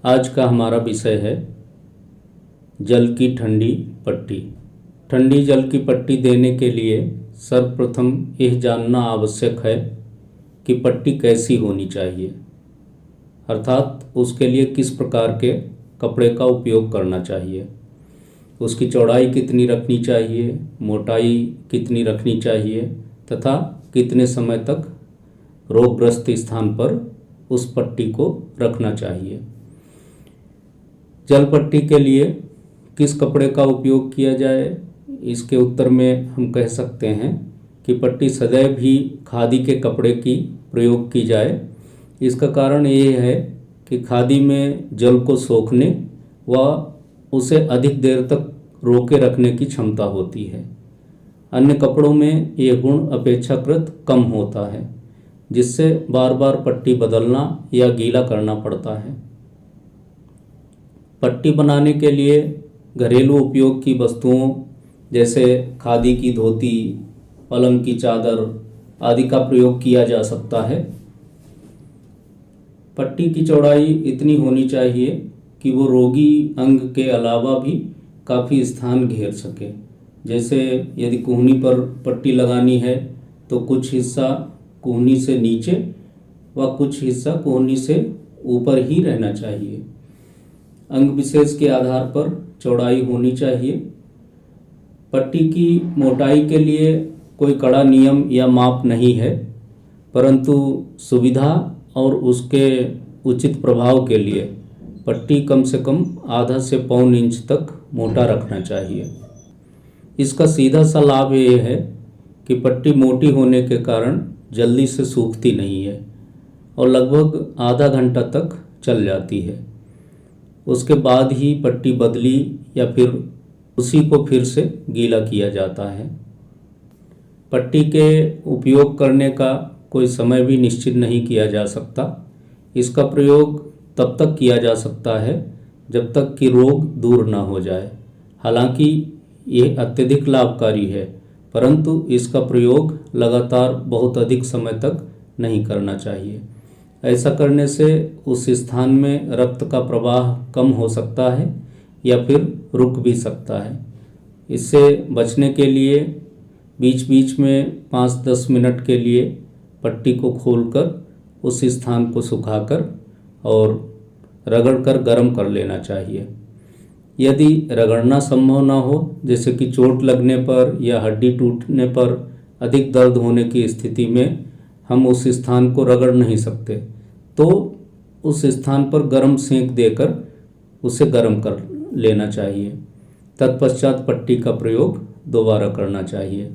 आज का हमारा विषय है जल की ठंडी पट्टी। ठंडी जल की पट्टी देने के लिए सर्वप्रथम यह जानना आवश्यक है कि पट्टी कैसी होनी चाहिए, अर्थात उसके लिए किस प्रकार के कपड़े का उपयोग करना चाहिए, उसकी चौड़ाई कितनी रखनी चाहिए, मोटाई कितनी रखनी चाहिए तथा कितने समय तक रोगग्रस्त स्थान पर उस पट्टी को रखना चाहिए। जल पट्टी के लिए किस कपड़े का उपयोग किया जाए, इसके उत्तर में हम कह सकते हैं कि पट्टी सदैव ही खादी के कपड़े की प्रयोग की जाए। इसका कारण ये है कि खादी में जल को सोखने व उसे अधिक देर तक रोके रखने की क्षमता होती है। अन्य कपड़ों में यह गुण अपेक्षाकृत कम होता है, जिससे बार बार पट्टी बदलना या गीला करना पड़ता है। पट्टी बनाने के लिए घरेलू उपयोग की वस्तुओं जैसे खादी की धोती, पलंग की चादर आदि का प्रयोग किया जा सकता है। पट्टी की चौड़ाई इतनी होनी चाहिए कि वो रोगी अंग के अलावा भी काफ़ी स्थान घेर सके। जैसे यदि कूहनी पर पट्टी लगानी है तो कुछ हिस्सा कूहनी से नीचे व कुछ हिस्सा कूहनी से ऊपर ही रहना चाहिए। अंग विशेष के आधार पर चौड़ाई होनी चाहिए। पट्टी की मोटाई के लिए कोई कड़ा नियम या माप नहीं है, परंतु सुविधा और उसके उचित प्रभाव के लिए पट्टी कम से कम आधा से पौन इंच तक मोटा रखना चाहिए। इसका सीधा सा लाभ ये है कि पट्टी मोटी होने के कारण जल्दी से सूखती नहीं है और लगभग आधा घंटा तक चल जाती है। उसके बाद ही पट्टी बदली या फिर उसी को फिर से गीला किया जाता है। पट्टी के उपयोग करने का कोई समय भी निश्चित नहीं किया जा सकता। इसका प्रयोग तब तक किया जा सकता है जब तक कि रोग दूर ना हो जाए। हालांकि ये अत्यधिक लाभकारी है, परंतु इसका प्रयोग लगातार बहुत अधिक समय तक नहीं करना चाहिए। ऐसा करने से उस स्थान में रक्त का प्रवाह कम हो सकता है या फिर रुक भी सकता है। इससे बचने के लिए बीच बीच में 5-10 मिनट के लिए पट्टी को खोलकर उस स्थान को सुखाकर और रगड़कर गर्म कर लेना चाहिए। यदि रगड़ना संभव ना हो, जैसे कि चोट लगने पर या हड्डी टूटने पर अधिक दर्द होने की स्थिति में हम उस स्थान को रगड़ नहीं सकते, तो उस स्थान पर गर्म सेंक देकर उसे गर्म कर लेना चाहिए। तत्पश्चात पट्टी का प्रयोग दोबारा करना चाहिए।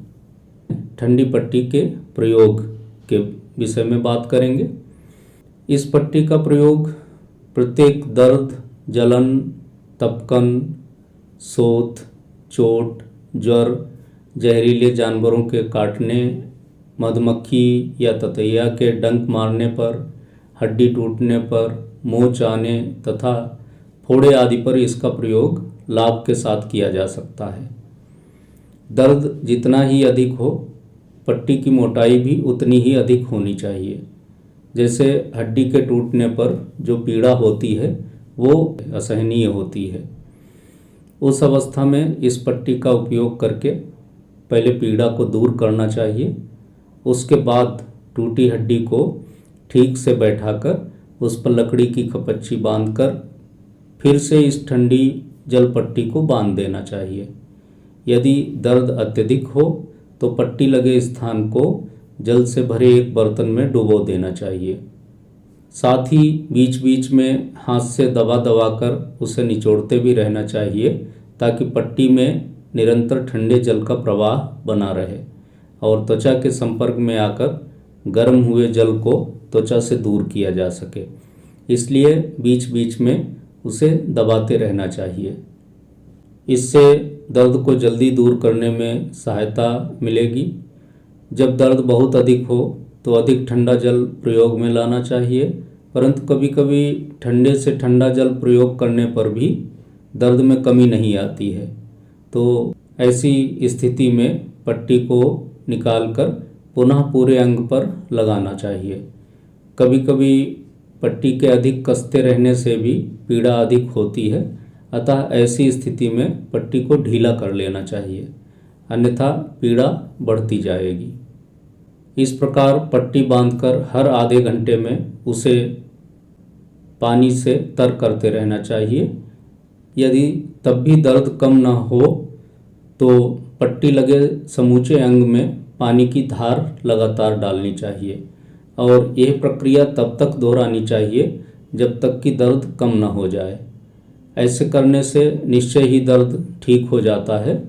ठंडी पट्टी के प्रयोग के विषय में बात करेंगे। इस पट्टी का प्रयोग प्रत्येक दर्द, जलन, तपकन, सोथ, चोट, ज्वर, जहरीले जानवरों के काटने, मधुमक्खी या ततैया के डंक मारने पर, हड्डी टूटने पर, मोच आने तथा फोड़े आदि पर इसका प्रयोग लाभ के साथ किया जा सकता है। दर्द जितना ही अधिक हो, पट्टी की मोटाई भी उतनी ही अधिक होनी चाहिए। जैसे हड्डी के टूटने पर जो पीड़ा होती है वो असहनीय होती है। उस अवस्था में इस पट्टी का उपयोग करके पहले पीड़ा को दूर करना चाहिए। उसके बाद टूटी हड्डी को ठीक से बैठाकर उस पर लकड़ी की खपच्ची बांधकर फिर से इस ठंडी जल पट्टी को बांध देना चाहिए। यदि दर्द अत्यधिक हो तो पट्टी लगे स्थान को जल से भरे एक बर्तन में डुबो देना चाहिए। साथ ही बीच बीच में हाथ से दबा दबा कर उसे निचोड़ते भी रहना चाहिए, ताकि पट्टी में निरंतर ठंडे जल का प्रवाह बना रहे और त्वचा के संपर्क में आकर गर्म हुए जल को त्वचा से दूर किया जा सके। इसलिए बीच बीच में उसे दबाते रहना चाहिए। इससे दर्द को जल्दी दूर करने में सहायता मिलेगी। जब दर्द बहुत अधिक हो तो अधिक ठंडा जल प्रयोग में लाना चाहिए, परंतु कभी कभी ठंडे से ठंडा जल प्रयोग करने पर भी दर्द में कमी नहीं आती है, तो ऐसी स्थिति में पट्टी को निकालकर पुनः पूरे अंग पर लगाना चाहिए। कभी कभी पट्टी के अधिक कसते रहने से भी पीड़ा अधिक होती है, अतः ऐसी स्थिति में पट्टी को ढीला कर लेना चाहिए, अन्यथा पीड़ा बढ़ती जाएगी। इस प्रकार पट्टी बांधकर हर आधे घंटे में उसे पानी से तर करते रहना चाहिए। यदि तब भी दर्द कम न हो तो पट्टी लगे समूचे अंग में पानी की धार लगातार डालनी चाहिए और यह प्रक्रिया तब तक दोहरानी चाहिए जब तक कि दर्द कम न हो जाए। ऐसे करने से निश्चय ही दर्द ठीक हो जाता है।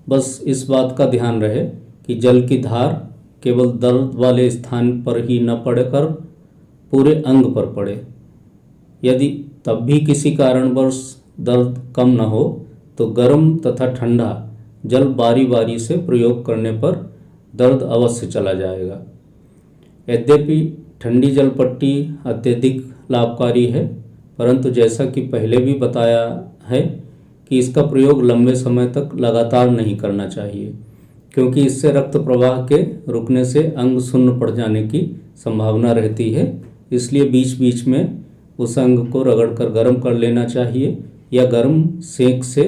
बस इस बात का ध्यान रहे कि जल की धार केवल दर्द वाले स्थान पर ही न पड़कर पूरे अंग पर पड़े। यदि तब भी किसी कारणवश दर्द कम न हो तो गर्म तथा ठंडा जल बारी बारी से प्रयोग करने पर दर्द अवश्य चला जाएगा। यद्यपि ठंडी जल पट्टी अत्यधिक लाभकारी है, परंतु जैसा कि पहले भी बताया है कि इसका प्रयोग लंबे समय तक लगातार नहीं करना चाहिए, क्योंकि इससे रक्त प्रवाह के रुकने से अंग सुन्न पड़ जाने की संभावना रहती है। इसलिए बीच बीच में उस अंग को रगड़कर गर्म कर लेना चाहिए या गर्म सेक से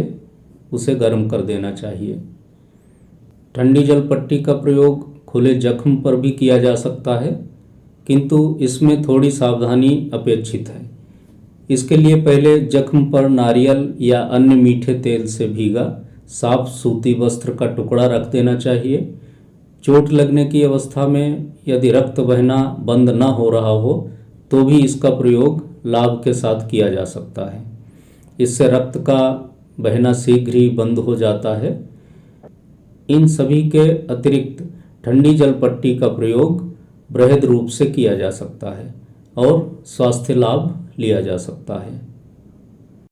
उसे गर्म कर देना चाहिए। ठंडी जल पट्टी का प्रयोग खुले जख्म पर भी किया जा सकता है, किंतु इसमें थोड़ी सावधानी अपेक्षित है। इसके लिए पहले जख्म पर नारियल या अन्य मीठे तेल से भीगा साफ सूती वस्त्र का टुकड़ा रख देना चाहिए। चोट लगने की अवस्था में यदि रक्त बहना बंद न हो रहा हो तो भी इसका प्रयोग लाभ के साथ किया जा सकता है। इससे रक्त का बहना शीघ्र ही बंद हो जाता है। इन सभी के अतिरिक्त ठंडी जल पट्टी का प्रयोग बृहद रूप से किया जा सकता है और स्वास्थ्य लाभ लिया जा सकता है।